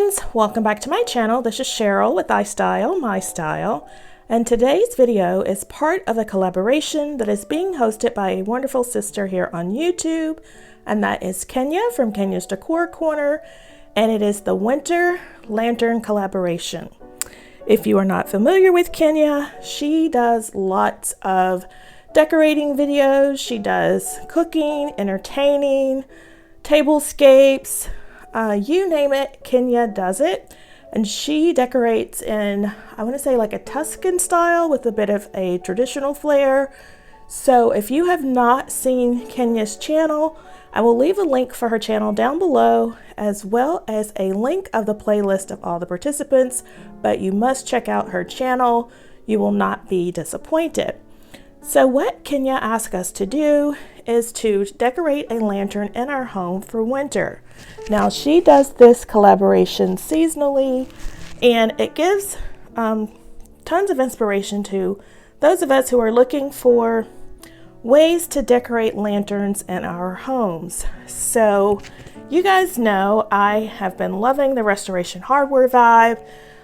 friends, welcome back to my channel. This is Sheryl with iSTYLEMYSTYLE, and today's video is part of a collaboration that is being hosted by a wonderful sister here on YouTube, and that is Kenya from Kenya's Decor Corner, and it is the Winter Lantern collaboration. If you are not familiar with Kenya, she does lots of decorating videos. She does cooking, entertaining, tablescapes, you name it, Kenya does it. And she decorates in, I want to say, like a Tuscan style with a bit of a traditional flair. So if you have not seen Kenya's channel, I will leave a link for her channel down below, as well as a link of the playlist of all the participants, but you must check out her channel. You will not be disappointed. So what Kenya asked us to do is to decorate a lantern in our home for winter. Now she does this collaboration seasonally, and it gives tons of inspiration to those of us who are looking for ways to decorate lanterns in our homes. So you guys know I have been loving the Restoration Hardware vibe,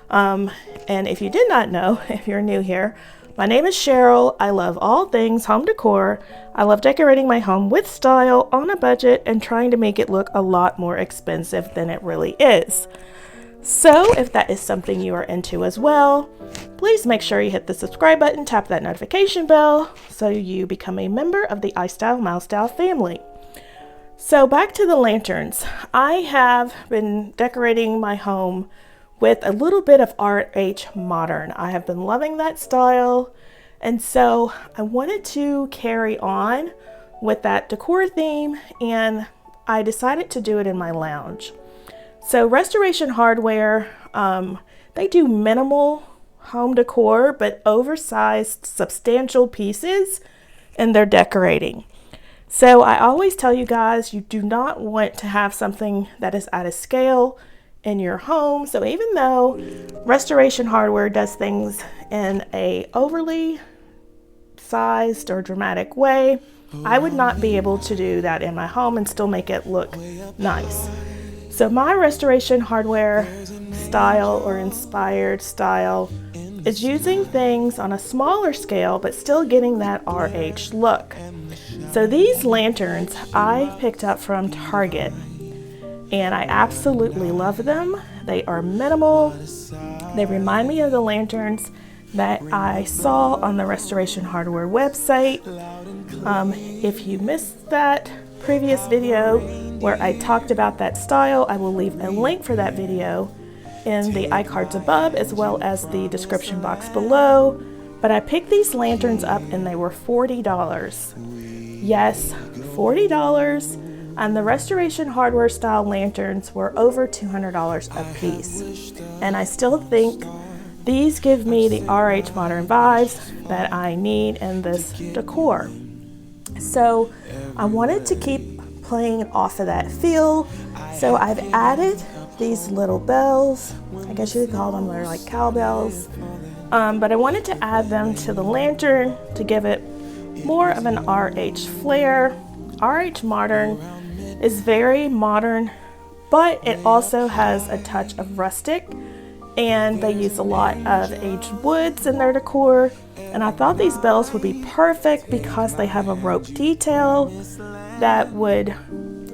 and if you did not know, if you're new here, my name is Sheryl. I love all things home decor. I love decorating my home with style, on a budget, and trying to make it look a lot more expensive than it really is. So if that is something you are into as well, please make sure you hit the subscribe button, tap that notification bell, so you become a member of the iSTYLEMYSTYLE family. So back to the lanterns. I have been decorating my home with a little bit of RH Modern. I have been loving that style, and so I wanted to carry on with that decor theme, and I decided to do it in my lounge. So Restoration Hardware, they do minimal home decor, but oversized, substantial pieces in their decorating. So I always tell you guys, you do not want to have something that is out of scale in your home. So even though Restoration Hardware does things in a overly sized or dramatic way, I would not be able to do that in my home and still make it look nice. So my Restoration Hardware style, or inspired style, is using things on a smaller scale but still getting that RH look. So these lanterns I picked up from Target, and I absolutely love them. They are minimal. They remind me of the lanterns that I saw on the Restoration Hardware website. If you missed that previous video where I talked about that style, I will leave a link for that video in the iCards above, as well as the description box below. But I picked these lanterns up and they were $40. Yes, $40. And the Restoration Hardware style lanterns were over $200 a piece. And I still think these give me the RH Modern vibes that I need in this decor. So I wanted to keep playing off of that feel. So I've added these little bells. I guess you could call them, they're like cowbells. But I wanted to add them to the lantern to give it more of an RH flair. RH Modern is very modern, but it also has a touch of rustic, and they use a lot of aged woods in their decor. And I thought these bells would be perfect because they have a rope detail that would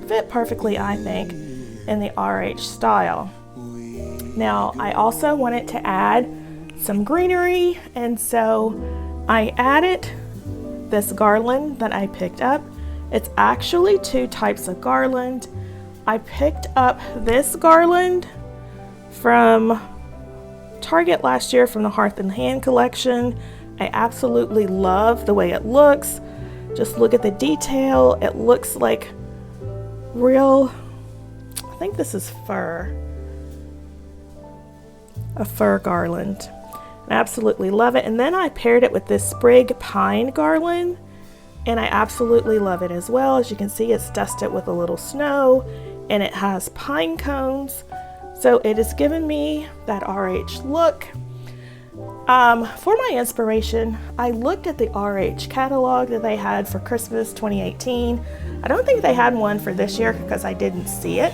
fit perfectly, I think, in the RH style. Now I also wanted to add some greenery, and so I added this garland that I picked up. It's actually two types of garland. I picked up this garland from Target last year from the Hearth and Hand collection. I absolutely love the way it looks. Just look at the detail. It looks like real, I think this is fur, a fur garland. I absolutely love it. And then I paired it with this sprig pine garland, and I absolutely love it as well. As you can see, it's dusted with a little snow, and it has pine cones. So it has given me that RH look. For my inspiration, I looked at the RH catalog that they had for Christmas 2018. I don't think they had one for this year because I didn't see it.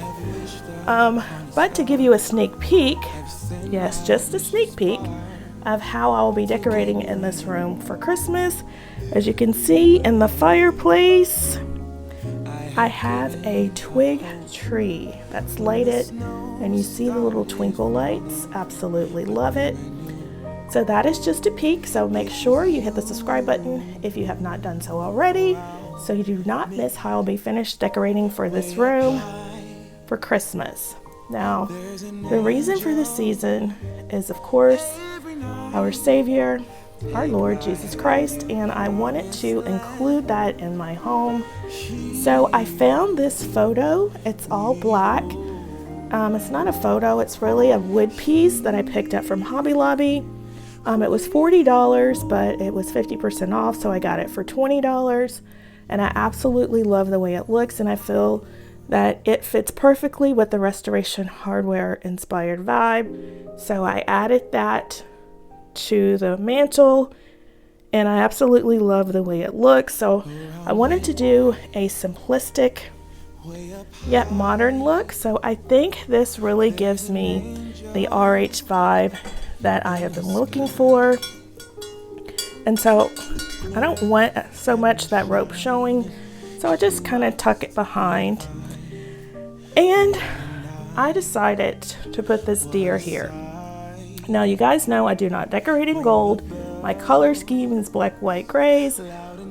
But to give you a sneak peek, yes, just a sneak peek of how I will be decorating in this room for Christmas, as you can see in the fireplace, I have a twig tree that's lighted, and you see the little twinkle lights. Absolutely love it. So that is just a peek, so make sure you hit the subscribe button if you have not done so already, so you do not miss how I'll be finished decorating for this room for Christmas. Now, the reason for this season is, of course, our Savior, our Lord Jesus Christ, and I wanted to include that in my home. So I found this photo. It's all black. It's not a photo, it's really a wood piece that I picked up from Hobby Lobby. It was $40, but it was 50% off, so I got it for $20. And I absolutely love the way it looks, and I feel that it fits perfectly with the Restoration Hardware inspired vibe. So I added that to the mantle, and I absolutely love the way it looks. So I wanted to do a simplistic yet modern look. So I think this really gives me the RH vibe that I have been looking for. And so I don't want so much that rope showing, so I just kind of tuck it behind. And I decided to put this deer here. Now you guys know I do not decorate in gold. My color scheme is black, white, grays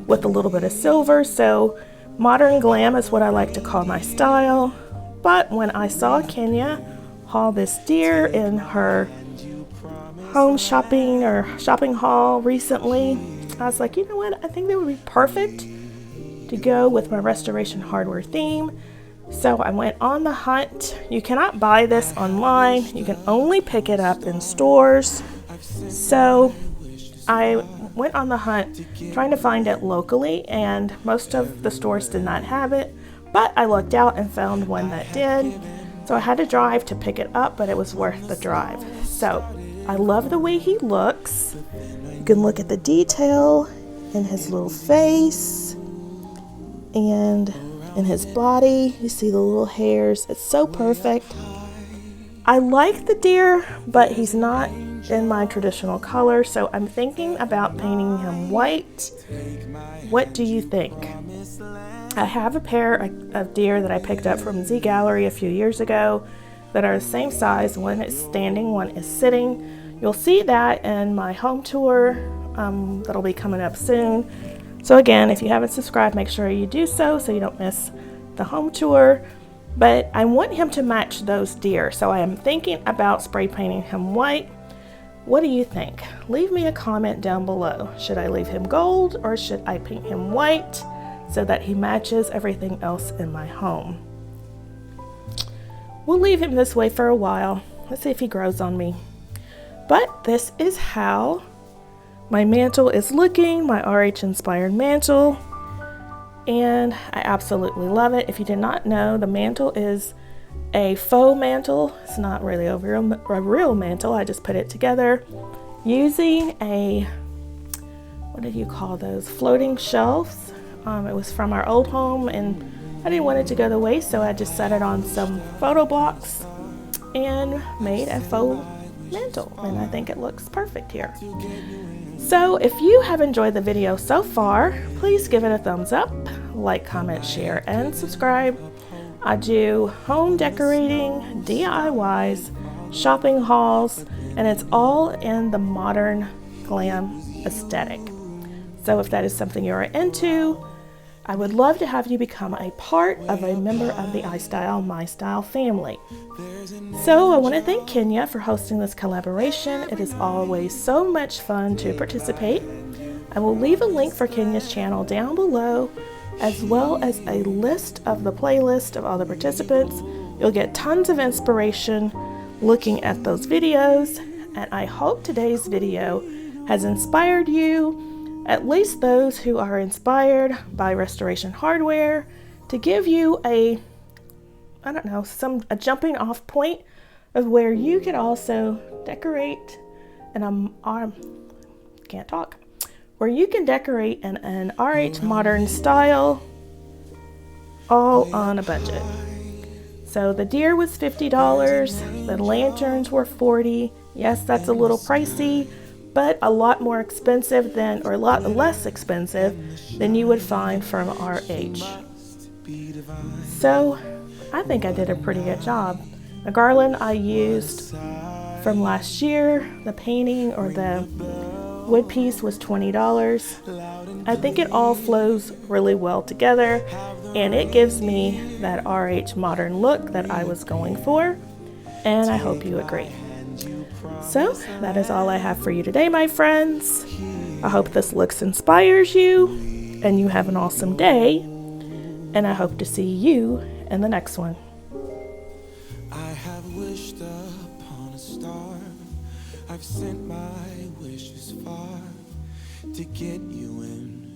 with a little bit of silver, so modern glam is what I like to call my style. But when I saw Kenya haul this deer in her home shopping or shopping haul recently, I was like, you know what, I think that would be perfect to go with my Restoration Hardware theme. So I went on the hunt. You cannot buy this online. You can only pick it up in stores. So I went on the hunt trying to find it locally, and most of the stores did not have it, but I looked out and found one that did. So I had to drive to pick it up, but it was worth the drive. So I love the way he looks. You can look at the detail in his little face and in his body. You see the little hairs. It's so perfect. I like the deer, but he's not in my traditional color, so I'm thinking about painting him white. What do you think? I have a pair of deer that I picked up from Z Gallery a few years ago that are the same size. One is standing, one is sitting. You'll see that in my home tour that'll be coming up soon. So again, if you haven't subscribed, make sure you do so you don't miss the home tour. But I want him to match those deer, so I am thinking about spray painting him white. What do you think? Leave me a comment down below. Should I leave him gold or should I paint him white so that he matches everything else in my home? We'll leave him this way for a while. Let's see if he grows on me. But this is how my mantle is looking, my RH inspired mantle, and I absolutely love it. If you did not know, the mantle is a faux mantle. It's not really a real mantle. I just put it together using a, what did you call those, floating shelves. It was from our old home, and I didn't want it to go to waste, so I just set it on some photo blocks and made a faux mantle, and I think it looks perfect here. So if you have enjoyed the video so far, please give it a thumbs up, like, comment, share, and subscribe. I do home decorating, DIYs, shopping hauls, and it's all in the modern glam aesthetic. So if that is something you're into, I would love to have you become a part of a member of the iSTYLEMYSTYLE family. So I want to thank Kenya for hosting this collaboration. It is always so much fun to participate. I will leave a link for Kenya's channel down below, as well as a list of the playlist of all the participants. You'll get tons of inspiration looking at those videos, and I hope today's video has inspired you, at least those who are inspired by Restoration Hardware, to give you a jumping off point of where you could also decorate where you can decorate in an RH modern style, all on a budget. So the deer was $50, the lanterns were $40. Yes, that's a little pricey, but a lot more expensive than, or a lot less expensive than you would find from RH. So I think I did a pretty good job. The garland I used from last year, the painting or the wood piece was $20. I think it all flows really well together, and it gives me that RH modern look that I was going for, and I hope you agree. So that is all I have for you today, my friends. I hope this looks inspires you and you have an awesome day, and I hope to see you in the next one. I have wished upon a star, I've sent my wishes far to get you in